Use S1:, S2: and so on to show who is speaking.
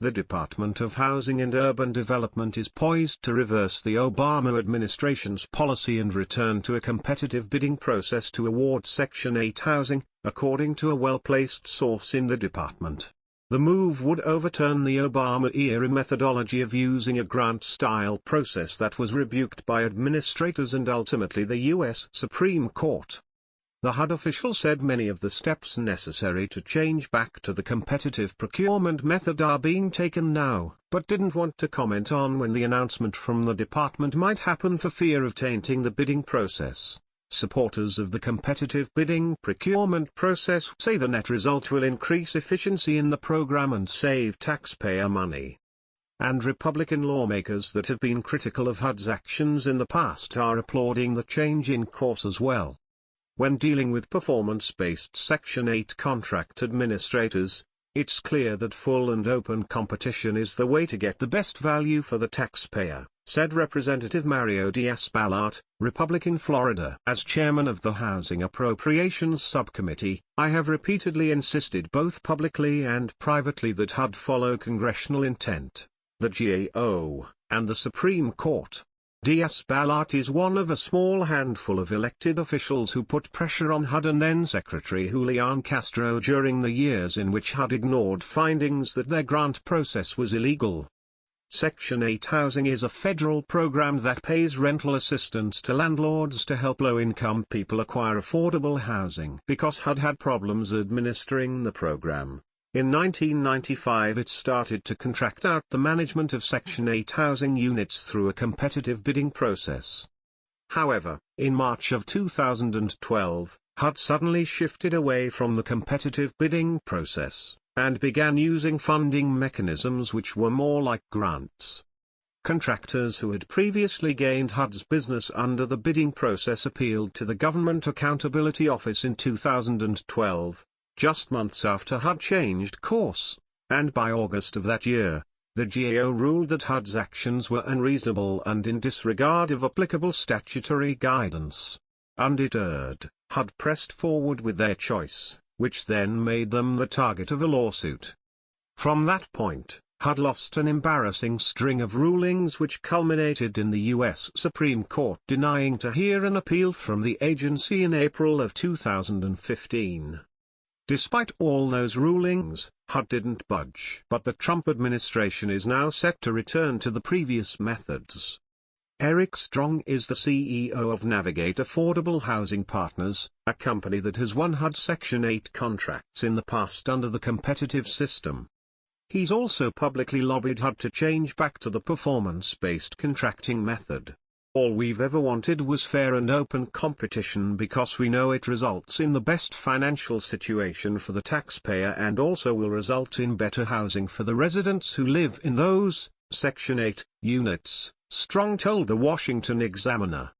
S1: The Department of Housing and Urban Development is poised to reverse the Obama administration's policy and return to a competitive bidding process to award Section 8 housing, according to a well-placed source in the department. The move would overturn the Obama-era methodology of using a grant-style process that was rebuked by administrators and ultimately the U.S. Supreme Court. The HUD official said many of the steps necessary to change back to the competitive procurement method are being taken now, but didn't want to comment on when the announcement from the department might happen for fear of tainting the bidding process. Supporters of the competitive bidding procurement process say the net result will increase efficiency in the program and save taxpayer money. And Republican lawmakers that have been critical of HUD's actions in the past are applauding the change in course as well. When dealing with performance-based Section 8 contract administrators, it's clear that full and open competition is the way to get the best value for the taxpayer, said Representative Mario Diaz-Balart, Republican Florida. As chairman of the Housing Appropriations Subcommittee, I have repeatedly insisted both publicly and privately that HUD follow congressional intent, the GAO, and the Supreme Court. Diaz-Balart is one of a small handful of elected officials who put pressure on HUD and then Secretary Julian Castro during the years in which HUD ignored findings that their grant process was illegal. Section 8 housing is a federal program that pays rental assistance to landlords to help low-income people acquire affordable housing. Because HUD had problems administering the program, in 1995 it started to contract out the management of Section 8 housing units through a competitive bidding process. However, in March of 2012, HUD suddenly shifted away from the competitive bidding process, and began using funding mechanisms which were more like grants. Contractors who had previously gained HUD's business under the bidding process appealed to the Government Accountability Office in 2012. Just months after HUD changed course, and by August of that year, the GAO ruled that HUD's actions were unreasonable and in disregard of applicable statutory guidance. Undeterred, HUD pressed forward with their choice, which then made them the target of a lawsuit. From that point, HUD lost an embarrassing string of rulings which culminated in the U.S. Supreme Court denying to hear an appeal from the agency in April of 2015. Despite all those rulings, HUD didn't budge. But the Trump administration is now set to return to the previous methods. Eric Strong is the CEO of Navigate Affordable Housing Partners, a company that has won HUD Section 8 contracts in the past under the competitive system. He's also publicly lobbied HUD to change back to the performance-based contracting method. All we've ever wanted was fair and open competition because we know it results in the best financial situation for the taxpayer and also will result in better housing for the residents who live in those Section 8 units, Strong told the Washington Examiner.